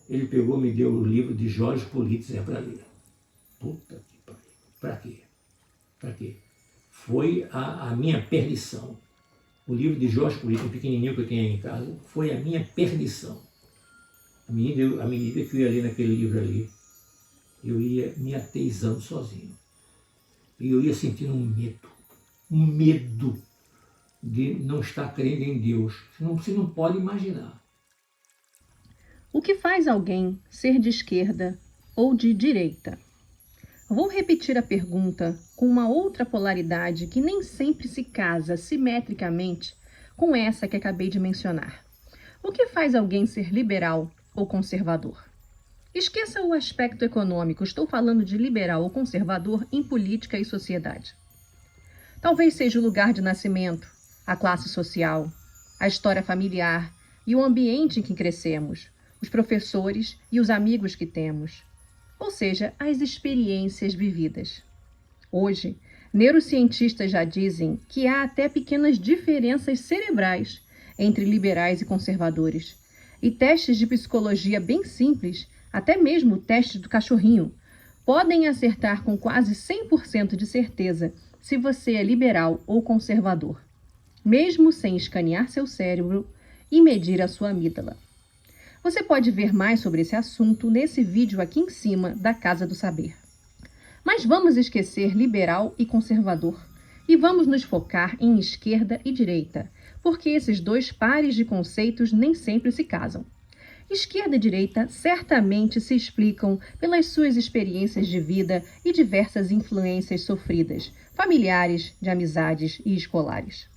ele pegou e me deu o livro de Jorge Pulitzer para ler. Puta que pariu. Para quê? Para quê? Foi a minha perdição. O livro de Jorge Pulitzer, pequenininho que eu tenho aí em casa, foi a minha perdição. À medida que eu ia ler naquele livro ali, eu ia me ateizando sozinho. E eu ia sentindo um medo de não estar crendo em Deus. Você não pode imaginar. O que faz alguém ser de esquerda ou de direita? Vou repetir a pergunta com uma outra polaridade que nem sempre se casa simetricamente com essa que acabei de mencionar. O que faz alguém ser liberal ou conservador? Esqueça o aspecto econômico, estou falando de liberal ou conservador em política e sociedade. Talvez seja o lugar de nascimento, a classe social, a história familiar e o ambiente em que crescemos, os professores e os amigos que temos, ou seja, as experiências vividas. Hoje, neurocientistas já dizem que há até pequenas diferenças cerebrais entre liberais e conservadores, e testes de psicologia bem simples, até mesmo o teste do cachorrinho, podem acertar com quase 100% de certeza se você é liberal ou conservador, mesmo sem escanear seu cérebro e medir a sua amígdala. Você pode ver mais sobre esse assunto nesse vídeo aqui em cima da Casa do Saber. Mas vamos esquecer liberal e conservador e vamos nos focar em esquerda e direita, porque esses dois pares de conceitos nem sempre se casam. Esquerda e direita certamente se explicam pelas suas experiências de vida e diversas influências sofridas, familiares, de amizades e escolares.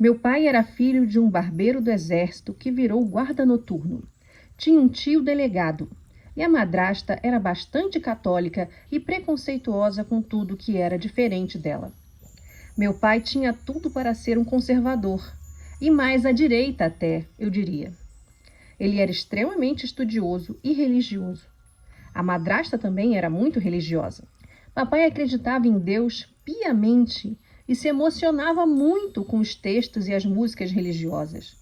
Meu pai era filho de um barbeiro do exército que virou guarda noturno. Tinha um tio delegado, e a madrasta era bastante católica e preconceituosa com tudo que era diferente dela. Meu pai tinha tudo para ser um conservador, e mais à direita até, eu diria. Ele era extremamente estudioso e religioso. A madrasta também era muito religiosa. Papai acreditava em Deus piamente e se emocionava muito com os textos e as músicas religiosas.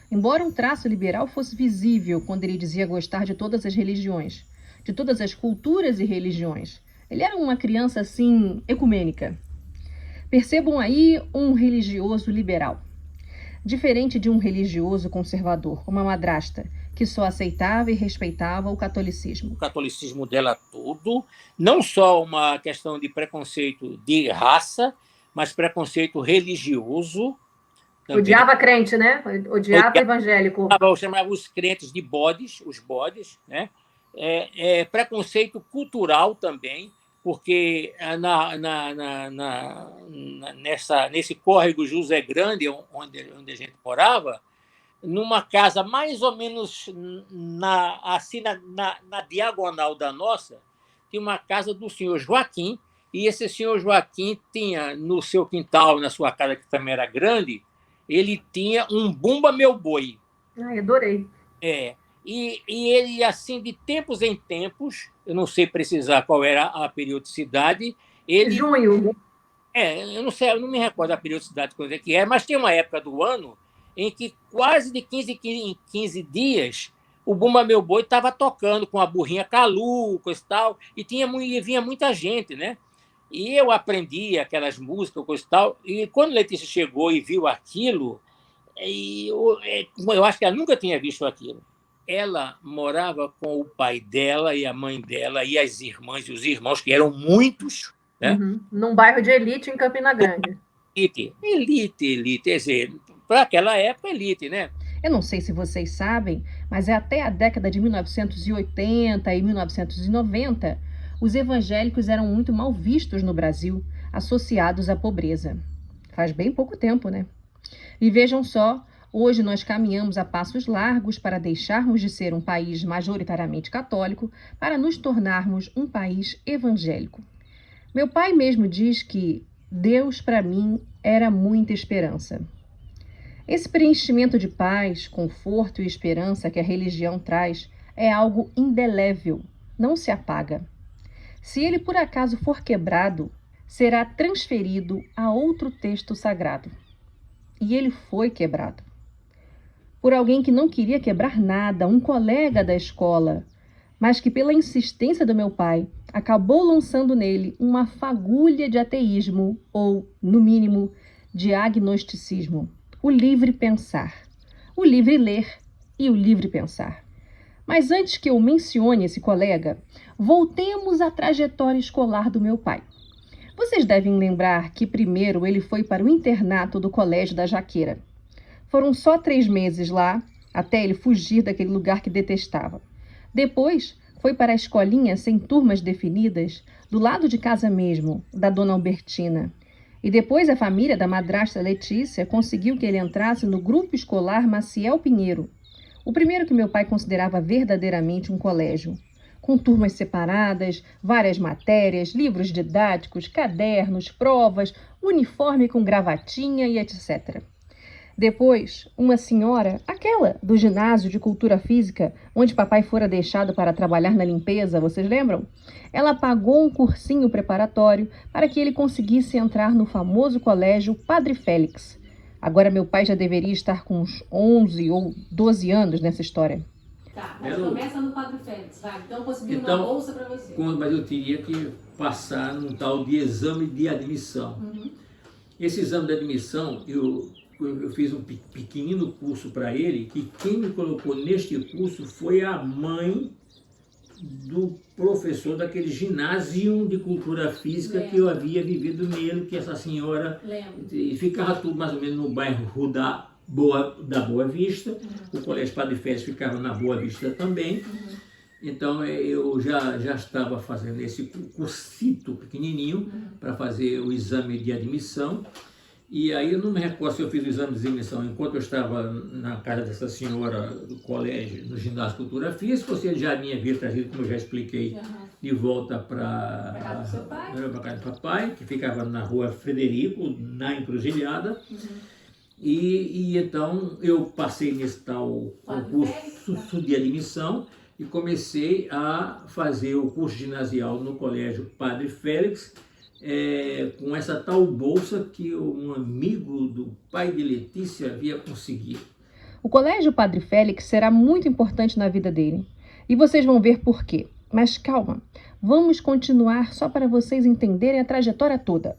Embora um traço liberal fosse visível quando ele dizia gostar de todas as religiões, de todas as culturas e religiões, ele era uma criança, assim, ecumênica. Percebam aí um religioso liberal, diferente de um religioso conservador, uma madrasta, que só aceitava e respeitava o catolicismo. O catolicismo dela tudo, não só uma questão de preconceito de raça, mas preconceito religioso. Também. Odiava crente, né? Odiava evangélico. Eu chamava os crentes de bodes, os bodes, né? Preconceito cultural também, porque nesse córrego José Grande, onde a gente morava, numa casa mais ou menos na diagonal da nossa, tinha uma casa do senhor Joaquim, e esse senhor Joaquim tinha no seu quintal, na sua casa, que também era grande, ele tinha um Bumba Meu Boi. Ai, adorei. E ele, assim, de tempos em tempos, eu não sei precisar qual era a periodicidade. Junho. Eu não sei, eu não me recordo a periodicidade que é, mas tem uma época do ano em que quase de 15 em 15 dias o Bumba Meu Boi estava tocando com a burrinha Calu, coisa e tal, e vinha muita gente, né? E eu aprendi aquelas músicas, coisa e tal, e quando Letícia chegou e viu aquilo, eu acho que ela nunca tinha visto aquilo. Ela morava com o pai dela e a mãe dela e as irmãs e os irmãos, que eram muitos, né? Num bairro de elite em Campina Grande. Elite, quer dizer, para aquela época, elite, né? Eu não sei se vocês sabem, mas até a década de 1980 e 1990, os evangélicos eram muito mal vistos no Brasil, associados à pobreza. Faz bem pouco tempo, né? E vejam só, hoje nós caminhamos a passos largos para deixarmos de ser um país majoritariamente católico para nos tornarmos um país evangélico. Meu pai mesmo diz que Deus, para mim, era muita esperança. Esse preenchimento de paz, conforto e esperança que a religião traz é algo indelével, não se apaga. Se ele por acaso for quebrado, será transferido a outro texto sagrado. E ele foi quebrado. por alguém que não queria quebrar nada, um colega da escola, mas que pela insistência do meu pai, acabou lançando nele uma fagulha de ateísmo ou, no mínimo, de agnosticismo. O livre pensar, o livre ler e o livre pensar. Mas antes que eu mencione esse colega, voltemos à trajetória escolar do meu pai. Vocês devem lembrar que primeiro ele foi para o internato do Colégio da Jaqueira. Foram só 3 meses lá, até ele fugir daquele lugar que detestava. Depois, foi para a escolinha sem turmas definidas, do lado de casa mesmo, da dona Albertina. E depois a família da madrasta Letícia conseguiu que ele entrasse no grupo escolar Maciel Pinheiro, o primeiro que meu pai considerava verdadeiramente um colégio, com turmas separadas, várias matérias, livros didáticos, cadernos, provas, uniforme com gravatinha e etc. Depois, uma senhora, aquela do ginásio de cultura física, onde papai fora deixado para trabalhar na limpeza, vocês lembram? Ela pagou um cursinho preparatório para que ele conseguisse entrar no famoso colégio Padre Félix. Agora meu pai já deveria estar com uns 11 ou 12 anos nessa história. Tá, mas começa no Padre Félix, vai. Então conseguiu uma bolsa para você. Mas eu teria que passar num tal de exame de admissão. Esse exame de admissão, eu fiz um pequenino curso para ele, e quem me colocou neste curso foi a mãe do professor daquele ginásio de cultura física que eu havia vivido nele, que essa senhora ficava tudo mais ou menos no bairro da Boa Vista. O Colégio Padre Félix ficava na Boa Vista também. Então eu já estava fazendo esse cursito pequenininho para fazer o exame de admissão. E aí eu não me recordo se eu fiz o exame de admissão enquanto eu estava na casa dessa senhora do colégio, no ginásio de cultura física, ou se ele já me havia trazido, como eu já expliquei, de volta para a casa do papai, que ficava na rua Frederico, na Encruzilhada. E então eu passei nesse tal concurso de admissão e comecei a fazer o curso ginasial no Colégio Padre Félix, com essa tal bolsa que um amigo do pai de Letícia havia conseguido. O Colégio Padre Félix será muito importante na vida dele. E vocês vão ver por quê. Mas calma, vamos continuar só para vocês entenderem a trajetória toda.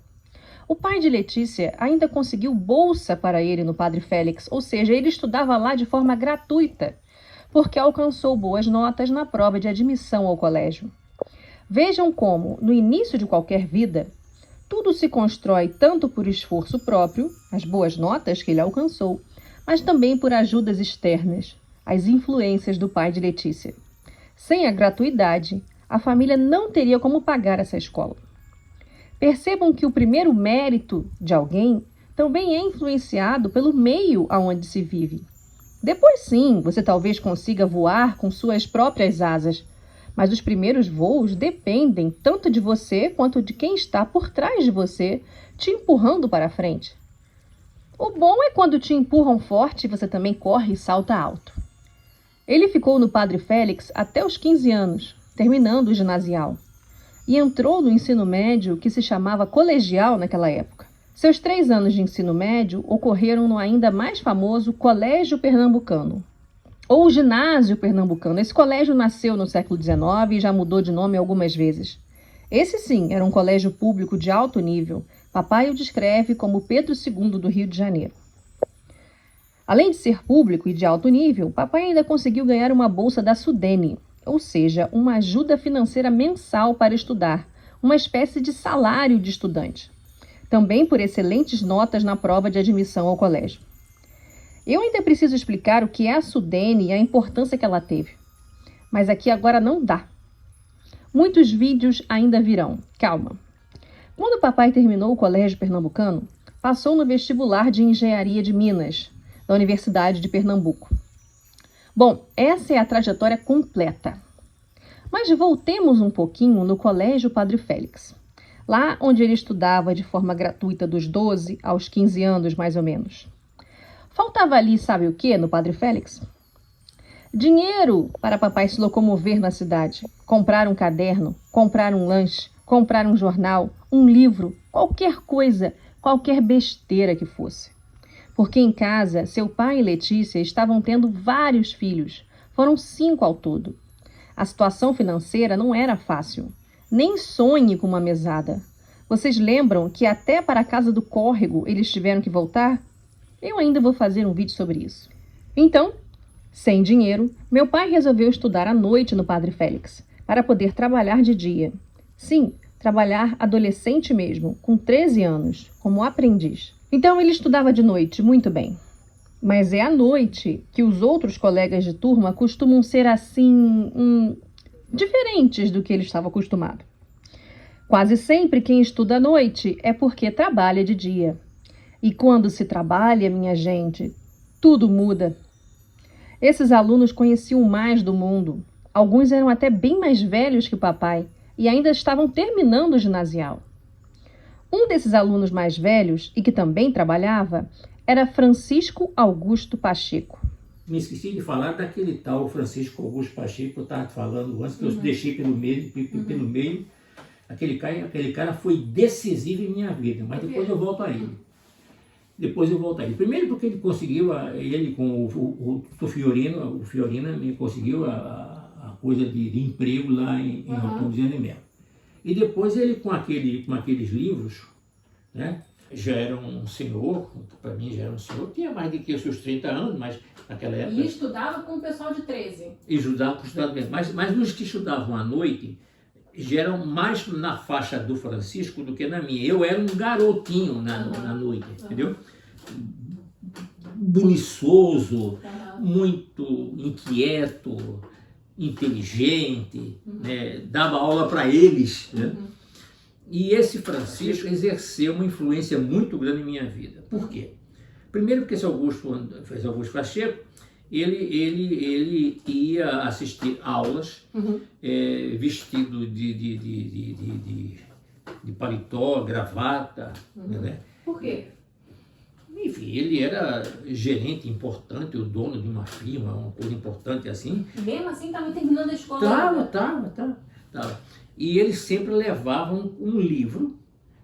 O pai de Letícia ainda conseguiu bolsa para ele no Padre Félix, ou seja, ele estudava lá de forma gratuita, porque alcançou boas notas na prova de admissão ao colégio. Vejam como, no início de qualquer vida, tudo se constrói tanto por esforço próprio, as boas notas que ele alcançou, mas também por ajudas externas, as influências do pai de Letícia. Sem a gratuidade, a família não teria como pagar essa escola. Percebam que o primeiro mérito de alguém também é influenciado pelo meio aonde se vive. Depois sim, você talvez consiga voar com suas próprias asas, mas os primeiros voos dependem tanto de você quanto de quem está por trás de você, te empurrando para a frente. O bom é quando te empurram forte, você também corre e salta alto. Ele ficou no Padre Félix até os 15 anos, terminando o ginasial, e entrou no ensino médio, que se chamava colegial naquela época. Seus 3 anos de ensino médio ocorreram no ainda mais famoso Colégio Pernambucano, ou Ginásio Pernambucano. Esse colégio nasceu no século XIX e já mudou de nome algumas vezes. Esse sim era um colégio público de alto nível. Papai o descreve como Pedro II do Rio de Janeiro. Além de ser público e de alto nível, papai ainda conseguiu ganhar uma bolsa da Sudene, ou seja, uma ajuda financeira mensal para estudar, uma espécie de salário de estudante. Também por excelentes notas na prova de admissão ao colégio. Eu ainda preciso explicar o que é a Sudene e a importância que ela teve. Mas aqui agora não dá. Muitos vídeos ainda virão. Calma. Quando o papai terminou o Colégio Pernambucano, passou no vestibular de Engenharia de Minas, da Universidade de Pernambuco. Bom, essa é a trajetória completa. Mas voltemos um pouquinho no Colégio Padre Félix, lá onde ele estudava de forma gratuita dos 12 aos 15 anos, mais ou menos. Faltava ali, sabe o que, no Padre Félix? Dinheiro para papai se locomover na cidade, comprar um caderno, comprar um lanche, comprar um jornal, um livro, qualquer coisa, qualquer besteira que fosse. porque em casa seu pai e Letícia estavam tendo vários filhos. Foram 5 ao todo. A situação financeira não era fácil. Nem sonhe com uma mesada. Vocês lembram que até para a casa do córrego eles tiveram que voltar? Eu ainda vou fazer um vídeo sobre isso. Então, sem dinheiro, meu pai resolveu estudar à noite no Padre Félix, para poder trabalhar de dia. Sim, trabalhar adolescente mesmo, com 13 anos, como aprendiz. Então ele estudava de noite, muito bem. Mas é à noite que os outros colegas de turma costumam ser assim, diferentes do que ele estava acostumado. Quase sempre quem estuda à noite é porque trabalha de dia. E quando se trabalha, minha gente, tudo muda. Esses alunos conheciam mais do mundo. Alguns eram até bem mais velhos que o papai e ainda estavam terminando o ginasial. Um desses alunos mais velhos, e que também trabalhava, era Francisco Augusto Pacheco. Me esqueci de falar daquele tal Francisco Augusto Pacheco que eu estava falando antes, que eu deixei pelo meio. Aquele cara foi decisivo em minha vida, mas depois eu volto a ele. Primeiro porque ele conseguiu, ele com o Fiorina me conseguiu a coisa de emprego lá em Antônio de Melo. E depois ele com aqueles livros, né, já era um senhor, para mim já era um senhor, tinha mais do que os seus 30 anos, mas naquela época... E estudava com o pessoal de 13. E estudava com o estudado mesmo, mas nos que estudavam à noite, já eram mais na faixa do Francisco do que na minha. Eu era um garotinho na noite, entendeu? Buliçoso, muito inquieto, inteligente, né? Dava aula para eles, né? E esse Francisco exerceu uma influência muito grande em minha vida. Por quê? Primeiro porque esse Augusto Pacheco, ele ia assistir aulas vestido de paletó, gravata, né? Por quê? Enfim, ele era gerente importante, o dono de uma firma, uma coisa importante assim. Mesmo assim, estava terminando a escola? Tava. E eles sempre levavam um livro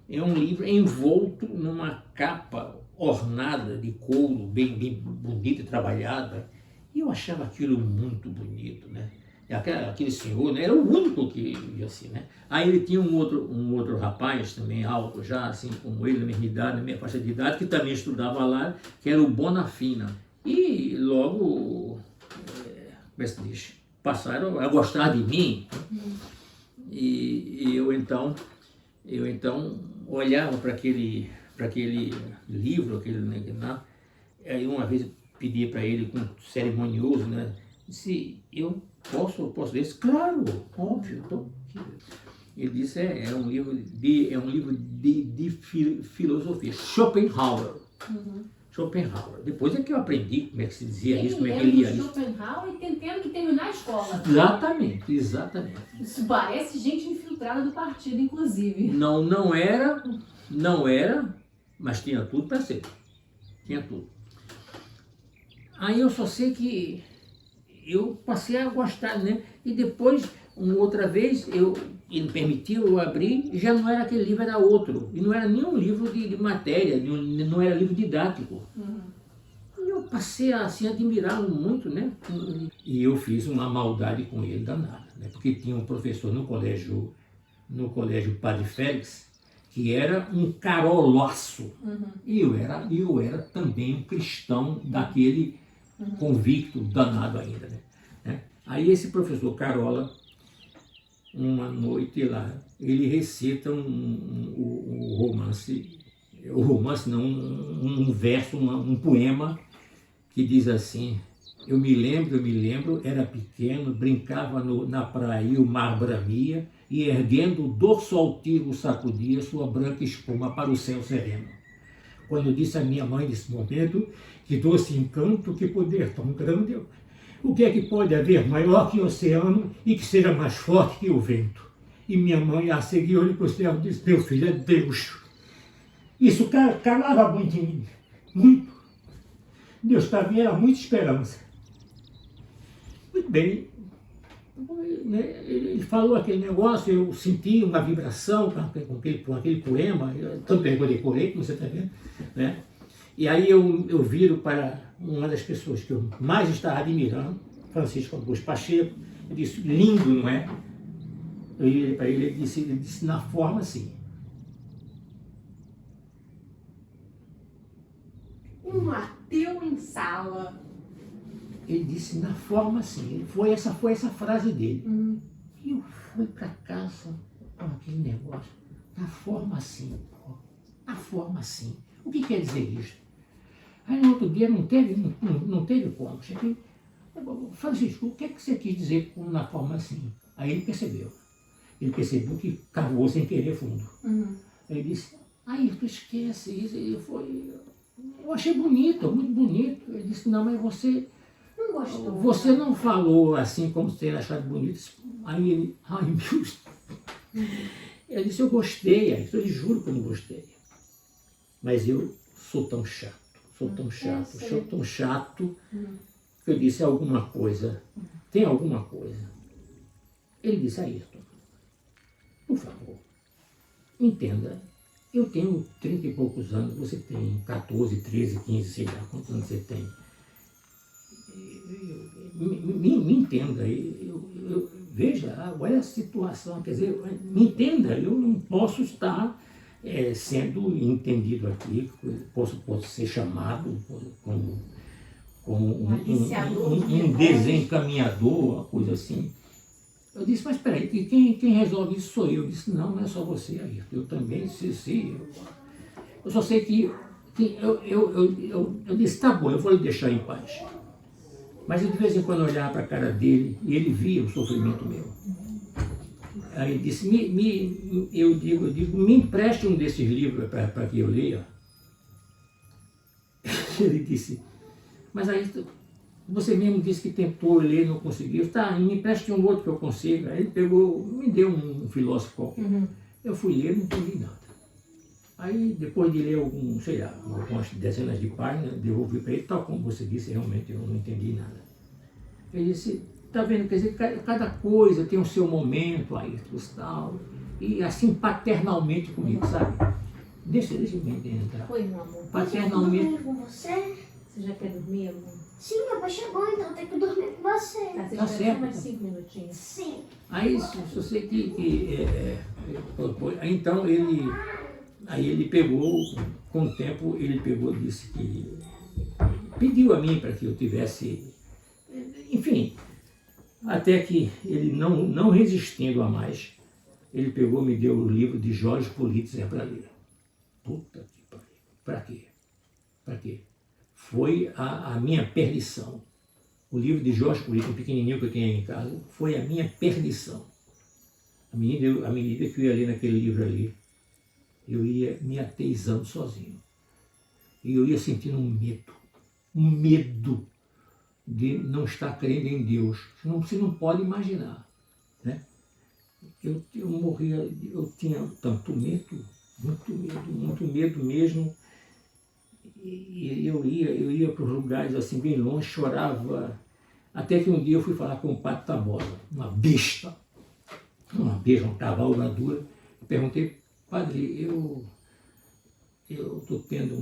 envolto numa capa ornada de couro, bem bonita e trabalhada. E eu achava aquilo muito bonito, né? Aquele senhor, né, era o único que via assim, né? Aí ele tinha um outro rapaz, também alto já, assim como ele, na mesma idade, na mesma faixa de idade, que também estudava lá, que era o Bonafina. E logo, como é que se diz, passaram a gostar de mim. E eu então olhava para aquele livro, aí uma vez eu pedi para ele com cerimonioso, né? Disse, eu posso ler isso? Claro, óbvio. Ele disse, é um livro de filosofia, Schopenhauer. Schopenhauer. Depois é que eu aprendi como é que se dizia isso, como é que ele lia isso. Schopenhauer e tentando que terminar a escola. Exatamente. Isso parece gente infiltrada do partido, inclusive. Não era, mas tinha tudo para ser. Tinha tudo. Aí eu só sei que eu passei a gostar, né? E depois, uma outra vez, ele permitiu, eu abri, e já não era aquele livro, era outro. E não era nenhum livro de matéria, não era livro didático. E eu passei a assim, admirá-lo muito, né? E eu fiz uma maldade com ele danada, né? Porque tinha um professor no colégio Padre Félix, que era um carolaço. E eu era também um cristão daquele convicto danado ainda, né? Aí esse professor Carola, uma noite lá, ele recita um verso, um poema que diz assim: eu me lembro, era pequeno, brincava na praia e o mar bramia, e erguendo o dorso altivo sacudia sua branca espuma para o céu sereno. Quando disse a minha mãe nesse momento, que doce encanto, que poder tão grande, o que é que pode haver maior que o oceano e que seja mais forte que o vento? E minha mãe a seguir olhou para o céu e disse, meu filho, é Deus. Isso calava muito em mim, muito. Deus para mim era muita esperança. Muito bem, ele falou aquele negócio, eu senti uma vibração com aquele poema, tanto que eu decorei, como você está vendo, né? E aí eu viro para uma das pessoas que eu mais estava admirando, Francisco Augusto Pacheco. Eu disse, lindo, não é? Eu virei para ele, ele disse na forma assim. Um ateu em sala. Ele disse na forma assim. Essa foi essa frase dele. E eu fui para casa com aquele negócio, na forma assim. Na forma assim. O que quer dizer isso? Aí no outro dia não teve como. Cheguei, Francisco, o que é que você quis dizer com na forma assim? Aí ele percebeu. Ele percebeu que cavou sem querer fundo. Ele disse, tu esquece isso. Eu achei bonito, muito bonito. Ele disse, não, mas você Não gostou. você não falou assim como você achado bonito. Aí ele, meu Deus. Eu disse, eu gostei. Aí eu lhe juro que eu não gostei. Mas eu sou tão chato, sou tão chato, que eu disse alguma coisa, tem alguma coisa. Ele disse, Ayrton, por favor, entenda, eu tenho 30 e poucos anos, você tem 14, 13, 15, sei lá quantos anos você tem. Me entenda, veja, olha a situação, quer dizer, me entenda, eu não posso estar sendo entendido aqui, posso ser chamado como um desencaminhador, uma coisa assim. Eu disse, mas peraí, quem resolve isso sou eu. Eu disse, não é só você, Ayrton, eu também, sim. Eu só sei que eu disse, tá bom, eu vou lhe deixar em paz. Mas eu de vez em quando olhava para a cara dele e ele via o sofrimento meu. Aí ele disse, eu digo, me empreste um desses livros para que eu leia. Ele disse, mas aí você mesmo disse que tentou ler e não conseguiu. Tá, me empreste um outro que eu consiga. Aí ele pegou, me deu um filósofo qualquer. Eu fui ler e não entendi nada. Aí depois de ler algumas dezenas de páginas, devolvi para ele, tal como você disse, realmente eu não entendi nada. Ele disse, tá vendo, quer dizer, cada coisa tem o seu momento, Ayrton, tal, e assim paternalmente comigo, sabe? Deixa eu entrar. Oi, meu amor. Paternalmente. Dormir com você? Você já quer dormir, amor? Sim, meu pai chegou, então tem que dormir com você. Você Tá espera certo. só mais 5 minutinhos. Sim. Aí eu sei então ele pegou, com o tempo ele pegou, disse que pediu a mim para que eu tivesse, enfim, até que ele não resistindo a mais, ele pegou, me deu o livro de Jorge Pulitzer para ler. Puta que pariu, para quê? Para quê? Foi a minha perdição. O livro de Jorge Pulitzer, um pequenininho que eu tinha em casa, foi a minha perdição. À medida que eu ia ler naquele livro ali, eu ia me ateizando sozinho. E eu ia sentindo um medo de não estar crendo em Deus. Você não pode imaginar, né? Eu morria, eu tinha tanto medo, muito medo mesmo. E eu ia para os lugares assim bem longe, chorava. Até que um dia eu fui falar com o Padre Tabosa, uma besta, uma cavalgadura. Eu perguntei, padre, eu estou tendo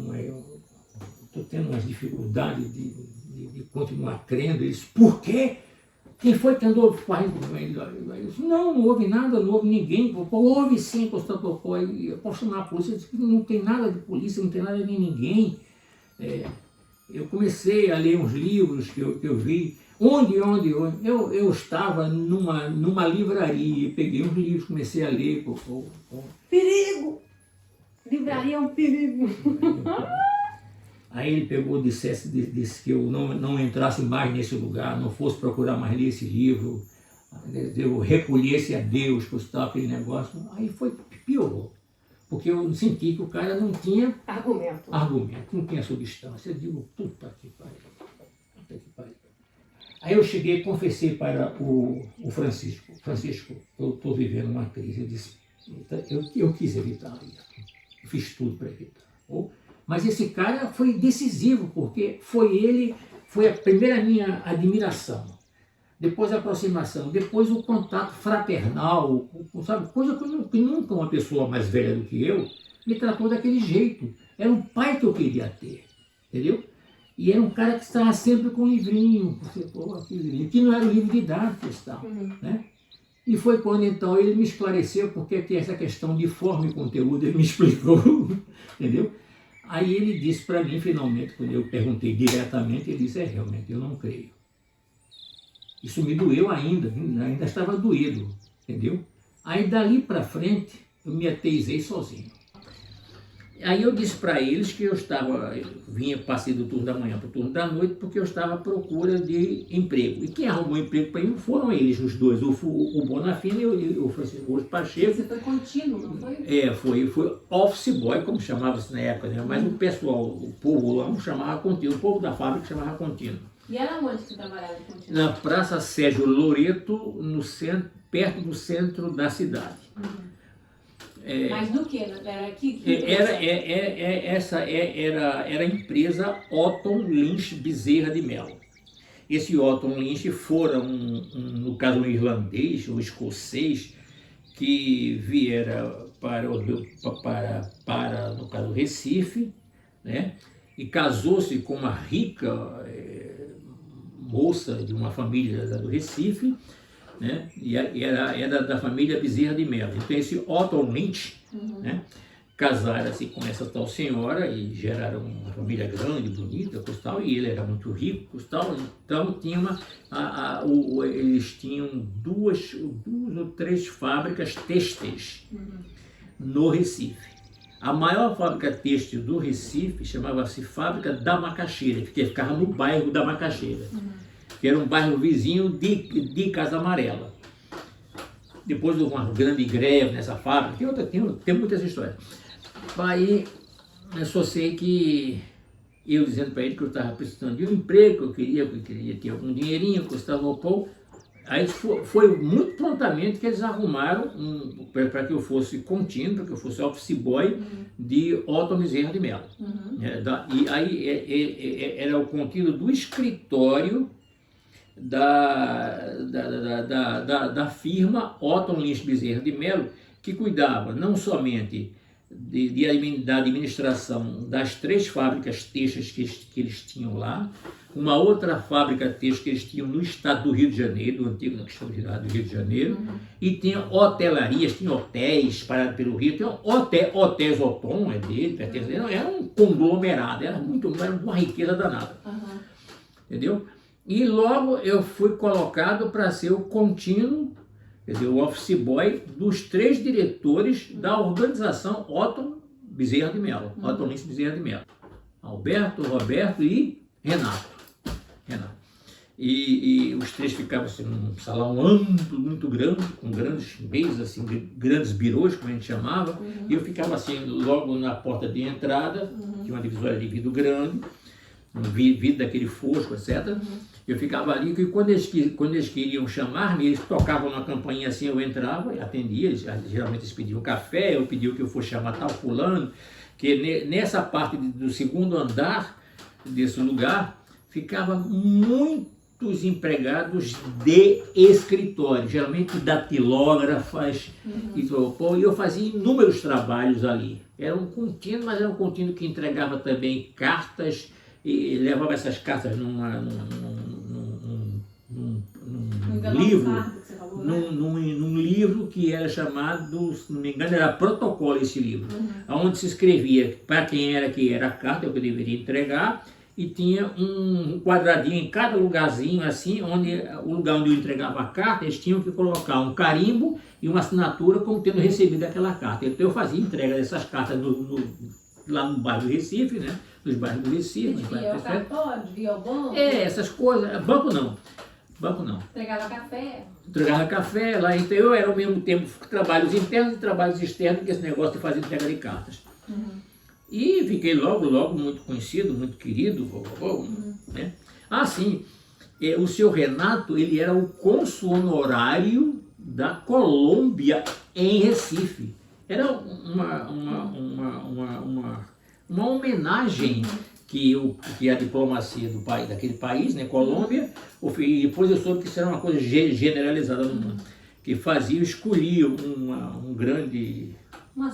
umas dificuldades de continuar crendo. Ele disse, por quê? Quem foi que andou fazendo com ele? Eu disse, não houve nada, não houve ninguém. Houve sim, constatou. Eu posso chamar a polícia. Eu disse, não tem nada de polícia, não tem nada de ninguém. Eu comecei a ler uns livros que eu vi. Onde? Eu estava numa livraria, peguei uns livros, comecei a ler. Perigo! Livraria é um perigo. Aí ele pegou, disse que eu não entrasse mais nesse lugar, não fosse procurar mais ler esse livro, eu recolhesse a Deus, custava aquele negócio. Aí piorou, porque eu senti que o cara não tinha Argumento, não tinha substância. Eu digo, puta que pariu. Aí eu cheguei e confessei para o Francisco, eu estou vivendo uma crise. Eu disse, eu quis evitar isso, eu fiz tudo para evitar. Mas esse cara foi decisivo, porque foi a primeira minha admiração, depois a aproximação, depois o contato fraternal, sabe? Coisa que nunca uma pessoa mais velha do que eu me tratou daquele jeito. Era o pai que eu queria ter. entendeu? E era um cara que estava sempre com um livrinho, aquele livrinho, que não era um livro didático, tal, né? E foi quando então ele me esclareceu porque que essa questão de forma e conteúdo, ele me explicou, entendeu? Aí ele disse para mim, finalmente, quando eu perguntei diretamente, ele disse, realmente, eu não creio. Isso me doeu ainda estava doído, entendeu? Aí dali para frente, eu me ateizei sozinho. Aí eu disse para eles que eu passei do turno da manhã para o turno da noite, porque eu estava à procura de emprego. E quem arrumou emprego para mim foram eles, os dois, o Bonafini e o Francisco Pacheco. Você foi contínuo, não foi? Foi office boy, como chamava-se na época, né? Mas o pessoal, o povo lá não chamava contínuo, o povo da fábrica chamava contínuo. E era onde que você trabalhava contínuo? Na Praça Sérgio Loreto, no centro, perto do centro da cidade. Mas do que? Era aqui? Era a empresa Otton Lynch Bezerra de Mello. Esse Otton Lynch fora, no caso, um irlandês ou escocês, que viera para no caso, Recife, né? E casou-se com uma rica moça de uma família do Recife, né? E era da família Bezerra de Mello. Então esse Otton Lynch, né? Casaram-se com essa tal senhora e geraram uma família grande, bonita, tal, e ele era muito rico, tal, então eles tinham duas ou três fábricas têxteis no Recife. A maior fábrica têxtil do Recife chamava-se Fábrica da Macaxeira, que ficava no bairro da Macaxeira, que era um bairro vizinho de Casa Amarela. Depois de uma grande greve nessa fábrica, tem muitas histórias. Aí eu só sei que eu dizendo para ele que eu estava precisando de um emprego, que eu queria ter algum dinheirinho, custava um pouco. Aí foi muito prontamente que eles arrumaram para que eu fosse contínuo, para que eu fosse office boy de Otton Bezerra de Mello. E aí era o contínuo do escritório da firma Otton Lynch Bezerra de Mello, que cuidava não somente da administração das três fábricas têxteis que eles tinham lá, uma outra fábrica têxtil que eles tinham no estado do Rio de Janeiro, do antigo estado do Rio de Janeiro, e tinha hotelarias, tinha hotéis parados pelo Rio, tinha hotéis Otton, dele, era um conglomerado, era uma riqueza danada, entendeu? E logo eu fui colocado para ser o contínuo, quer dizer, o office boy dos três diretores da organização Otton Bezerra de Mello, Otton Lynch Bezerra de Mello. Alberto, Roberto e Renato. E os três ficavam assim, num salão amplo, muito grande, com grandes mesas, assim, grandes birôs, como a gente chamava, e eu ficava assim, logo na porta de entrada, tinha uma divisória de vidro grande, um vidro daquele fosco, etc. Eu ficava ali, e quando eles queriam chamar-me, eles tocavam na campainha assim, eu entrava e atendia, geralmente eles pediam café, eu pedia que eu fosse chamar tal fulano, que nessa parte do segundo andar desse lugar, ficava muitos empregados de escritório, geralmente datilógrafas, e eu fazia inúmeros trabalhos ali. Era um contínuo, mas era um contínuo que entregava também cartas, e levava essas cartas num livro, num livro que era chamado, se não me engano, era Protocolo esse livro, onde se escrevia para quem era que era a carta que eu deveria entregar, e tinha um quadradinho em cada lugarzinho, assim, o lugar onde eu entregava a carta, eles tinham que colocar um carimbo e uma assinatura como tendo recebido aquela carta. Então eu fazia entrega dessas cartas lá no bairro do Recife, né? Nos bairros do Recife. Devia o cartório, devia o banco? Essas coisas. Banco não. Entregava café lá. Então eu era ao mesmo tempo trabalhos internos e trabalhos externos, que esse negócio de fazer entrega de cartas. E fiquei logo muito conhecido, muito querido. Né? Ah, sim. O seu Renato, ele era o cônsul honorário da Colômbia em Recife. Era uma homenagem que a diplomacia daquele país, né, Colômbia, e depois eu soube que isso era uma coisa generalizada no mundo, que escolhia uma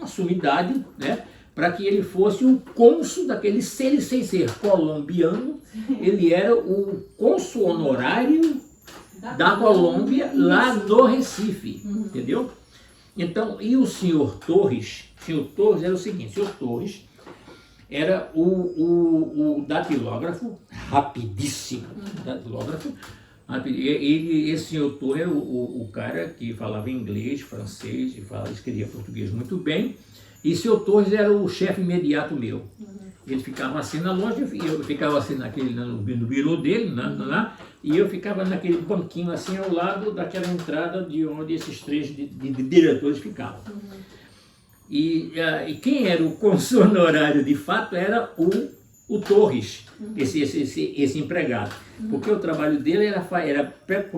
sumidade, né, para que ele fosse o cônsul daquele, sem ser colombiano, ele era o cônsul honorário da Colômbia, lá no Recife, entendeu? Então, e o senhor Torres era o seguinte, o senhor Torres era o datilógrafo, rapidíssimo, datilógrafo. Esse senhor Torres era o cara que falava inglês, francês, escrevia português muito bem, e o senhor Torres era o chefe imediato meu. Ele ficava assim na loja, eu ficava assim no birô dele, e eu ficava naquele banquinho assim ao lado daquela entrada de onde esses três de diretores ficavam. E quem era o cônsul honorário de fato era o Torres, esse empregado. Porque o trabalho dele era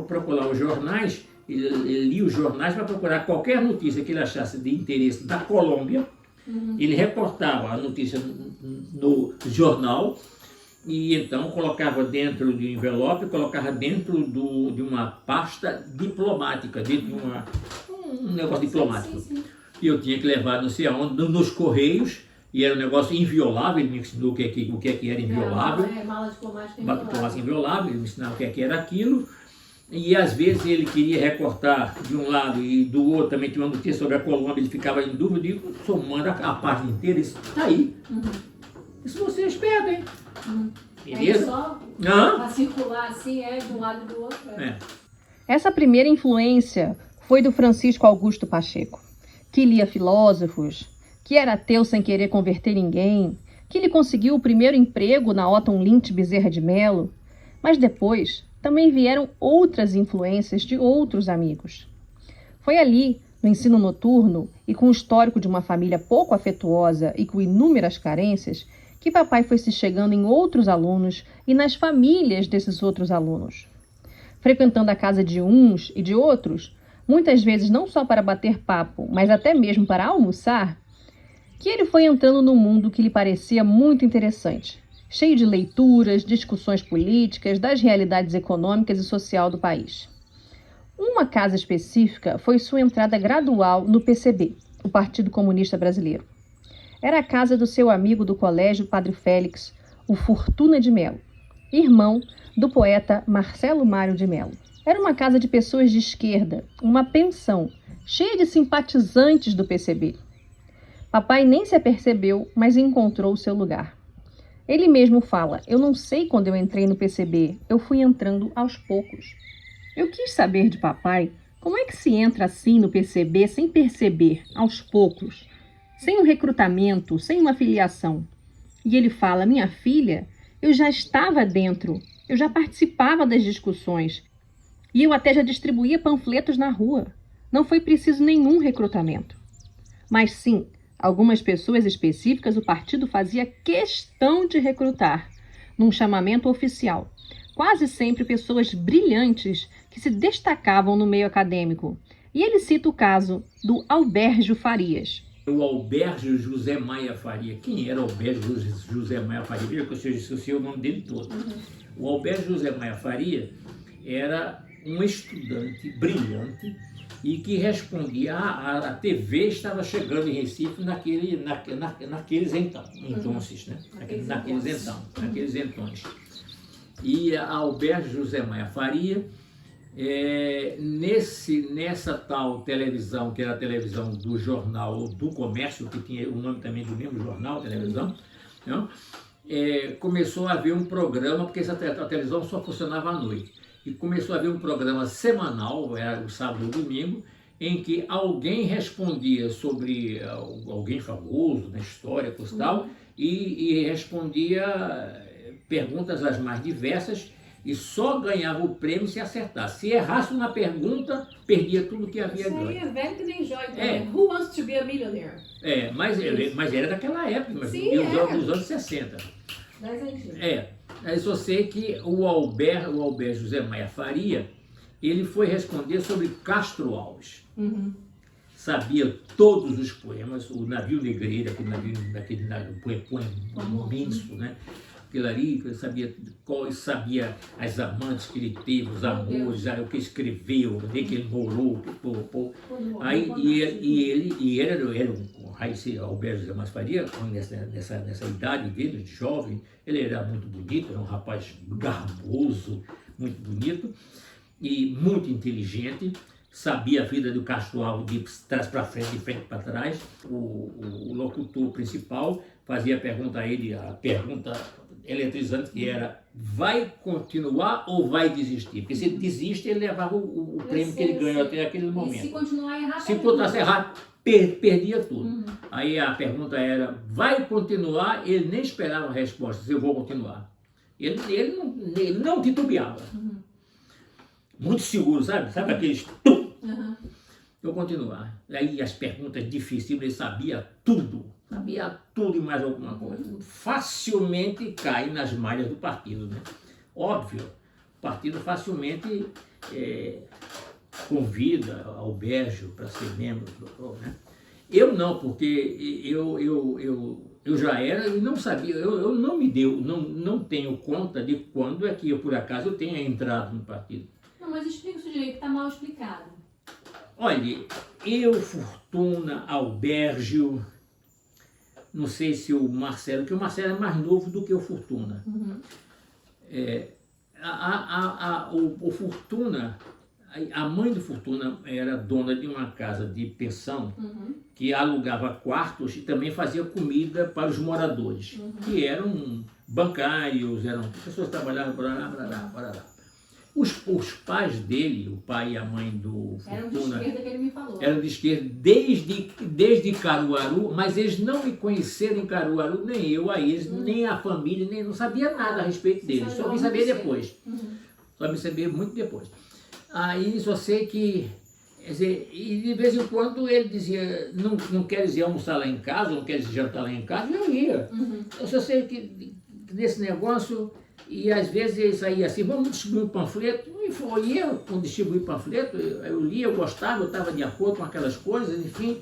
procurar os jornais, ele lia os jornais para procurar qualquer notícia que ele achasse de interesse da Colômbia. Ele reportava a notícia no jornal e então colocava dentro de um envelope, colocava dentro de uma pasta diplomática, dentro de um negócio diplomático. Sim. E eu tinha que levar não sei aonde, nos correios, e era um negócio inviolável. Ele me ensinou o que era inviolável. Mala diplomática inviolável, ele me ensinava o que era aquilo. E às vezes ele queria recortar de um lado e do outro, também tinha uma notícia sobre a Colômbia, ele ficava em dúvida, e somando a página inteira, isso está aí. Isso você é esperto, hein? Beleza? É só para circular assim, de um lado e do outro. Essa primeira influência foi do Francisco Augusto Pacheco, que lia filósofos, que era ateu sem querer converter ninguém, que lhe conseguiu o primeiro emprego na Otton Lynch Bezerra de Melo, mas depois também vieram outras influências de outros amigos. Foi ali, no ensino noturno e com o histórico de uma família pouco afetuosa e com inúmeras carências, que papai foi se chegando em outros alunos e nas famílias desses outros alunos. Frequentando a casa de uns e de outros, muitas vezes não só para bater papo, mas até mesmo para almoçar, que ele foi entrando num mundo que lhe parecia muito interessante, cheio de leituras, discussões políticas, das realidades econômicas e social do país. Uma casa específica foi sua entrada gradual no PCB, o Partido Comunista Brasileiro. Era a casa do seu amigo do colégio, Padre Félix, o Fortuna de Melo, irmão do poeta Marcelo Mário de Melo. Era uma casa de pessoas de esquerda, uma pensão, cheia de simpatizantes do PCB. Papai nem se apercebeu, mas encontrou o seu lugar. Ele mesmo fala, eu não sei quando eu entrei no PCB, eu fui entrando aos poucos. Eu quis saber de papai como é que se entra assim no PCB sem perceber, aos poucos, sem um recrutamento, sem uma filiação. E ele fala, minha filha, eu já estava dentro, eu já participava das discussões e eu até já distribuía panfletos na rua. Não foi preciso nenhum recrutamento. Mas sim, algumas pessoas específicas o partido fazia questão de recrutar, num chamamento oficial. Quase sempre pessoas brilhantes que se destacavam no meio acadêmico. E ele cita o caso do Albérgio Farias. O Albérgio José Maia Faria. Quem era o Albérgio José Maia Faria? Veja que eu sei o nome dele todo. O Albérgio José Maia Faria era um estudante brilhante e que respondia, a TV estava chegando em Recife naqueles entões. E a Albérgio José Maia Faria, nessa tal televisão, que era a televisão do Jornal do Comércio, que tinha o nome também do mesmo jornal, televisão, não? Começou a haver um programa, porque a televisão só funcionava à noite, e começou a haver um programa semanal, era o sábado e o domingo, em que alguém respondia sobre alguém famoso na história, tal, e respondia perguntas as mais diversas, e só ganhava o prêmio se acertasse. Se errasse uma pergunta, perdia tudo que havia ganho. Isso aí é velho que nem joia. Who wants to be a millionaire? Mas era daquela época, dos anos 60. Mais antigo. Eu só sei que o Albert José Maia Faria, ele foi responder sobre Castro Alves. Sabia todos os poemas, o Navio Negreiro, aquele poema imenso, né? Aquilo ali, sabia as amantes que ele teve, os amores, o que escreveu, onde que ele morou, ele era um aí se Alberto Zé Márcio Faria, nessa idade dele, de jovem, ele era muito bonito, era um rapaz garboso, muito bonito e muito inteligente, sabia a vida do Castro de trás para frente, de frente para trás. O locutor principal fazia a pergunta eletrizante que era: vai continuar ou vai desistir? Porque se ele desiste, ele levava o prêmio que ele ganhou até aquele momento. E se continuar errado, se continuasse errado, perdia tudo. Aí a pergunta era: vai continuar? Ele nem esperava a resposta, se eu vou continuar. Ele não titubeava. Muito seguro, sabe? Sabe aqueles... Eu continuar. Aí as perguntas difíceis, ele sabia tudo e mais alguma coisa. Facilmente cai nas malhas do partido, né? Óbvio, o partido facilmente convida Alberto para ser membro do, né? Eu não, porque eu já era e não sabia, eu não tenho conta de quando é que eu, por acaso, eu tenha entrado no partido. Não, mas explica isso direito, está mal explicado. Olha, Fortuna, Alberto, não sei se o Marcelo, porque o Marcelo é mais novo do que o Fortuna. O Fortuna, a mãe do Fortuna era dona de uma casa de pensão que alugava quartos e também fazia comida para os moradores, que eram bancários, eram pessoas que trabalhavam por lá. Os pais dele, o pai e a mãe do Fortuna... Eram de esquerda, que ele me falou. Eram de esquerda desde Caruaru, mas eles não me conheceram em Caruaru, nem eu a eles, nem a família, nem não sabia nada a respeito deles. Só me saber depois. Só me saber muito depois. Aí só sei que... Quer dizer, e de vez em quando ele dizia: não quer dizer almoçar lá em casa, não quer dizer jantar lá em casa, eu ia. Eu só sei que nesse negócio... E às vezes ele saía assim: vamos distribuir um panfleto. E foi eu, quando distribuí panfleto, eu lia, eu gostava, eu estava de acordo com aquelas coisas, enfim.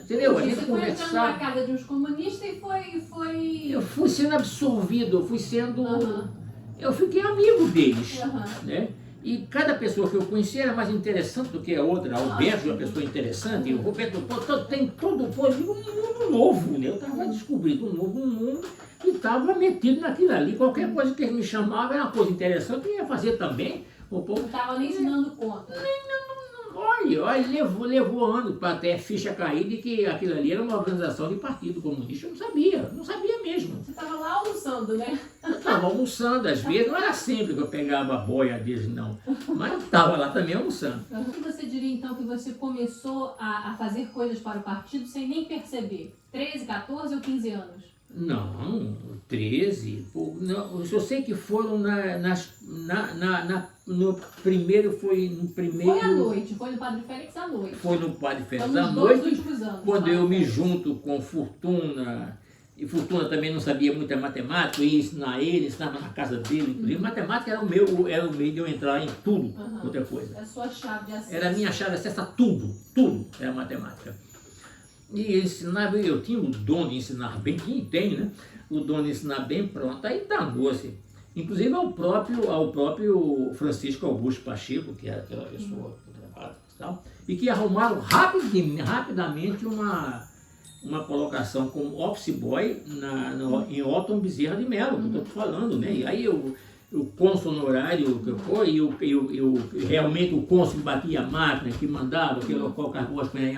Entendeu? A gente conversava. Você foi entrando na casa de uns comunistas e foi... Eu fui sendo absorvido, eu fui sendo... Eu fiquei amigo deles, né? E cada pessoa que eu conhecia era mais interessante do que a outra. Alberto é uma pessoa interessante, e o Roberto tem todo um mundo novo, né? Eu estava descobrindo um novo mundo e estava metido naquilo ali. Qualquer coisa que ele me chamava era uma coisa interessante, eu ia fazer também. Não estava nem se dando conta. Olha, levou anos para até ficha cair de que aquilo ali era uma organização de partido comunista. Eu não sabia mesmo. Você estava lá almoçando, né? Eu estava almoçando, às vezes, não era sempre que eu pegava a boia deles, não. Mas eu estava lá também almoçando. E você diria, então, que você começou a fazer coisas para o partido sem nem perceber? 13, 14 ou 15 anos? Não, 13. Eu só sei que foram no primeiro. Foi à noite, foi no Padre Félix à noite. Foi no Padre Félix à noite, quando eu me junto com Fortuna. E Fortuna também não sabia muita matemática, eu ia ensinar ele, ensinava na casa dele. Inclusive, matemática era o meio de eu entrar em tudo, outra coisa. Era a sua chave de acesso. Era a minha chave de acesso a tudo era matemática. E ensinava, eu tinha o dom de ensinar bem, quem tem, né? O dom de ensinar bem, pronto, aí danou-se. Inclusive ao próprio Francisco Augusto Pacheco, que era aquela pessoa que trabalhava e tal, e que arrumaram rapidamente uma colocação como office boy em Otton Bezerra de Mello, que eu estou falando, né? E aí o cônsul honorário que foi, realmente o cônsul que batia a máquina, que mandava, que colocava as coisas,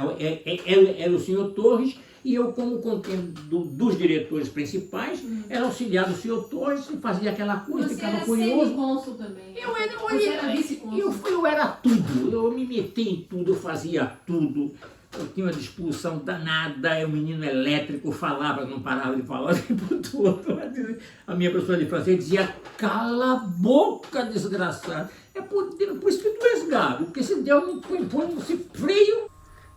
era o senhor Torres, e eu, como contendo dos diretores principais, era auxiliar do senhor Torres, e fazia aquela coisa, ficava curioso. Você era cônsul também. Você era vice-cônsul. Eu era tudo, eu me metia em tudo, eu fazia tudo. Eu tinha uma disposição danada, o menino elétrico falava, não parava de falar o tempo todo. A minha professora de francês dizia: cala a boca, desgraçado. É por isso que tu és gago, porque se Deus não põe esse freio.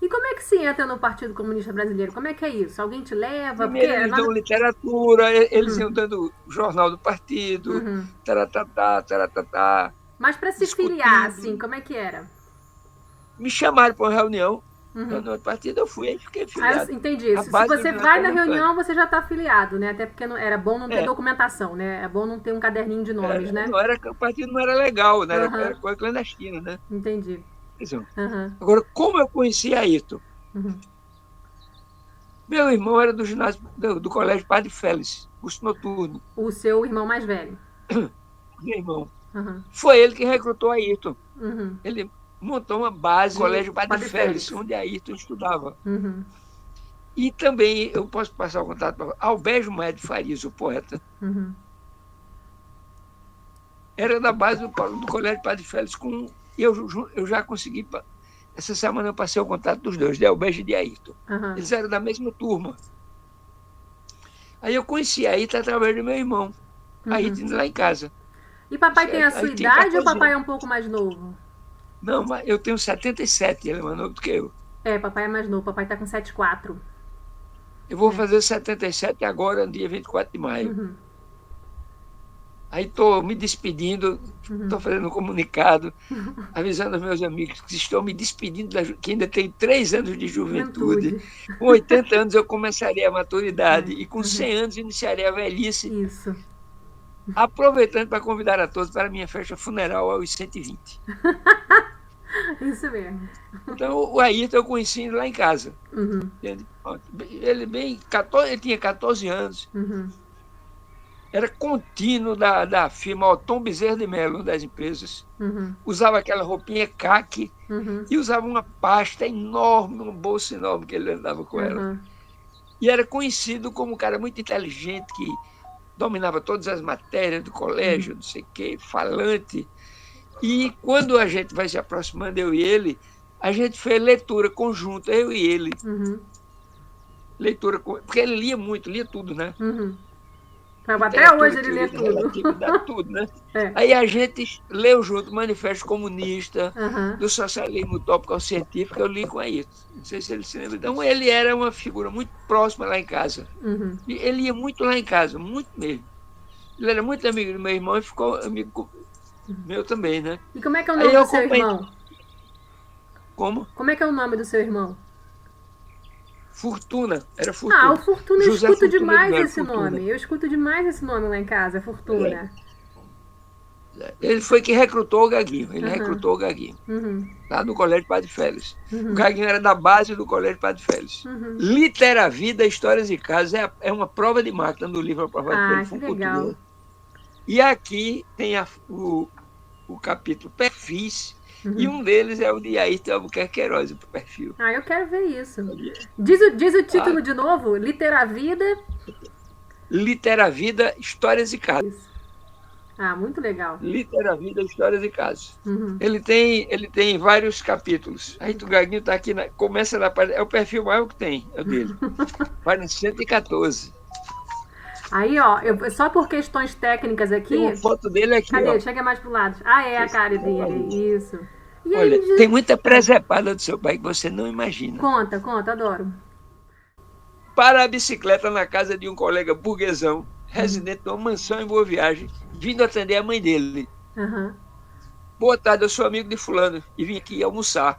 E como é que se entra no Partido Comunista Brasileiro? Como é que é isso? Alguém te leva? Primeiro eles dão literatura, eles iam dando o jornal do partido, taratata. Mas para se filiar, assim, como é que era? Me chamaram para uma reunião. No partido eu fui, aí fiquei filiado. Entendi. Se você vai na reunião, você já está afiliado, né? Até porque era bom não ter documentação, né? É bom não ter um caderninho de nomes, né? O partido não era legal, né? Era coisa clandestina, né? Entendi. Agora, como eu conheci a Ayrton? Meu irmão era do ginásio do Colégio Padre Félix, curso noturno. O seu irmão mais velho. Meu irmão. Uhum. Foi ele que recrutou Ayrton. Uhum. Ele montou uma base no Colégio Padre Padre Félix, Félix. onde Ayrton estudava. Uhum. E também, eu posso passar o contato para Alberto Maia de Farias, o poeta. Uhum. Era da base do Colégio Padre Félix. Eu já consegui. Essa semana eu passei o contato dos dois, de Alberto e de Ayrton. Uhum. Eles eram da mesma turma. Aí eu conheci Ayrton através do meu irmão. Ayrton lá em casa. E papai tem a sua Aí tem idade ou 14 papai é anos. um pouco mais novo? Não, mas eu tenho 77, ele é mais novo do que eu. É, papai é mais novo, papai tá com 74. Eu vou fazer 77 agora, dia 24 de maio. Uhum. Aí estou me despedindo, estou fazendo um comunicado, avisando aos meus amigos que estou me despedindo, que ainda tenho 3 anos de juventude. Com 80 anos eu começaria a maturidade e com 100 anos iniciaria a velhice. Isso. Aproveitando para convidar a todos para a minha festa funeral aos 120. Isso mesmo. Então o Ayrton eu conheci lá em casa. Uhum. Ele tinha 14 anos. Uhum. Era contínuo da firma Tom Bezerra de Mello, das empresas. Uhum. Usava aquela roupinha caque e usava uma pasta enorme, uma bolsa enorme que ele andava com ela. E era conhecido como um cara muito inteligente, que dominava todas as matérias do colégio, não sei o quê, falante. E quando a gente vai se aproximando, eu e ele, a gente fez leitura conjunta, eu e ele. Leitura, porque ele lia muito, lia tudo, né? Até hoje ele lê tudo. Tudo, né? Aí a gente leu junto o Manifesto Comunista, do Socialismo Utópico Científico, eu li com Ayrton. Não sei se ele se lembra. Então ele era uma figura muito próxima lá em casa. E ele ia muito lá em casa, muito mesmo. Ele era muito amigo do meu irmão e ficou amigo meu também, né? E como é que é o nome do seu irmão? Como? Como é que é o nome do seu irmão? Fortuna, era Fortuna. Ah, o Fortuna, eu escuto Fortuna demais de esse nome. Eu escuto demais esse nome lá em casa, Fortuna. Ele foi que recrutou o Gaguinho. Ele recrutou o Gaguinho. Lá no Colégio Padre Félix. O Gaguinho era da base do Colégio Padre Félix. Litera Vida, Histórias e Casos é uma prova de máquina do livro aprovado pelo que legal. Cultura. E aqui tem o capítulo Perfis. E um deles é o de Ayrton Albuquerque Queiroz, o perfil. Eu quero ver isso. Diz o título de novo: Litera Vida, Histórias e Casos. Muito legal. Litera Vida, Histórias e Casos. Ele tem vários capítulos. Aí o Gaguinho está aqui, começa na parte. É o perfil maior que tem, é o dele. Página 114. Aí, ó, só por questões técnicas aqui. Tem uma foto dele aqui. Cadê? Ó. Chega mais pro lado. É a cara dele. Isso. E olha, aí, tem muita presepada do seu pai que você não imagina. Conta, adoro. Para a bicicleta na casa de um colega burguesão, residente de uma mansão em Boa Viagem, vindo atender a mãe dele. Boa tarde, eu sou amigo de fulano e vim aqui almoçar.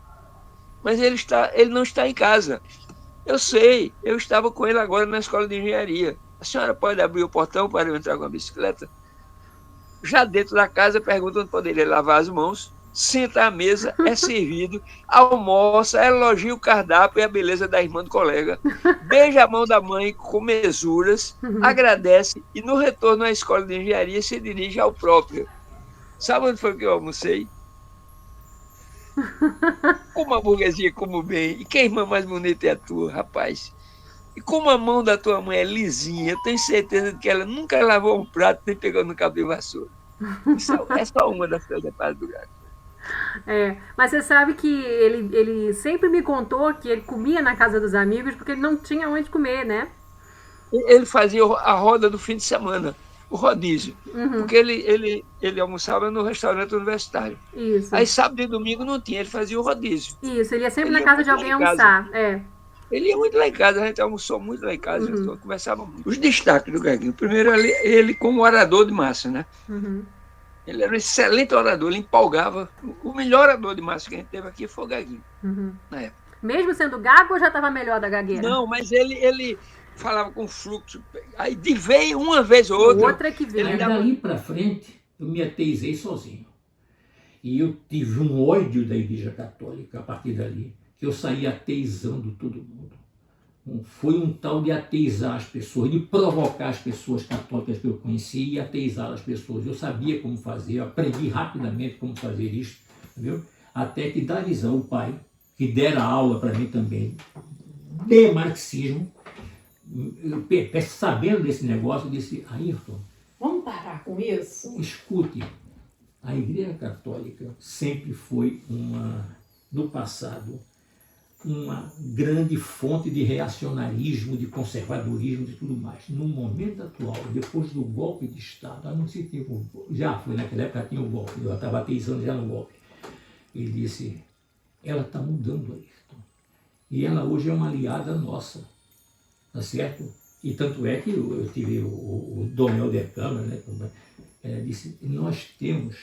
Mas ele não está em casa. Eu sei, eu estava com ele agora na escola de engenharia. A senhora pode abrir o portão para eu entrar com a bicicleta? Já dentro da casa, pergunta onde poderia lavar as mãos, senta à mesa, é servido, almoça, elogia o cardápio e a beleza da irmã do colega, beija a mão da mãe com mesuras, agradece e no retorno à escola de engenharia se dirige ao próprio. Sabe onde foi que eu almocei? Como a burguesia como bem. E que irmã mais bonita é a tua, rapaz? E como a mão da tua mãe é lisinha, eu tenho certeza de que ela nunca lavou um prato nem pegou no cabo de vassoura. Isso é só uma das coisas do Gago. Mas você sabe que ele sempre me contou que ele comia na casa dos amigos porque ele não tinha onde comer, né? Ele fazia a roda do fim de semana, o rodízio. Porque ele almoçava no restaurante universitário. Isso. Aí sábado e domingo não tinha, ele fazia o rodízio. Isso, ele ia sempre na casa de alguém almoçar. Ele ia muito lá em casa, a gente almoçou muito lá em casa, conversava muito. Os destaques do Gaguinho. Primeiro, ele como orador de massa, né? Ele era um excelente orador, ele empolgava. O melhor orador de massa que a gente teve aqui foi o Gaguinho, na época. Mesmo sendo gago ou já estava melhor da gagueira? Não, mas ele falava com fluxo. Aí veio uma vez ou outra. Outra que veio. Aí dali para frente, eu me ateizei sozinho. E eu tive um ódio da Igreja Católica a partir dali, que eu saí ateizando todo mundo. foi um tal de ateizar as pessoas, de provocar as pessoas católicas que eu conhecia e ateizar as pessoas. Eu sabia como fazer, eu aprendi rapidamente como fazer isso, entendeu? Até que Darizão, o pai, que dera aula para mim também, de marxismo, sabendo desse negócio, disse: Ayrton, vamos parar com isso? escute, a Igreja Católica sempre foi no passado, uma grande fonte de reacionarismo, de conservadorismo e tudo mais. No momento atual, depois do golpe de Estado, não sei se já foi naquela época, tinha o golpe, eu estava ateizando já no golpe. Ele disse: ela está mudando, Ayrton. E ela hoje é uma aliada nossa, tá certo? E tanto é que eu tive o Dom Helder Câmara, né, disse: nós temos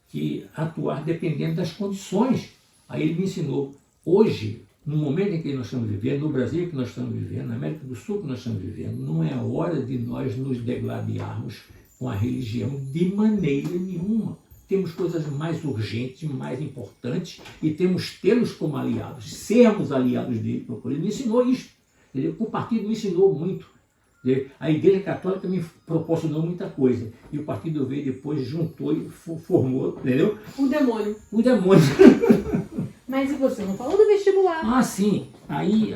que atuar dependendo das condições. Aí ele me ensinou, hoje, no momento em que nós estamos vivendo, no Brasil que nós estamos vivendo, na América do Sul que nós estamos vivendo, não é hora de nós nos degladiarmos com a religião de maneira nenhuma. Temos coisas mais urgentes, mais importantes, e temos tê-los como aliados, sermos aliados dele. Ele me ensinou isso. O partido me ensinou muito. A Igreja Católica me proporcionou muita coisa. E o partido veio depois, juntou e formou, entendeu? O demônio. O demônio. Mas e você não falou do vestibular? Ah, sim. Aí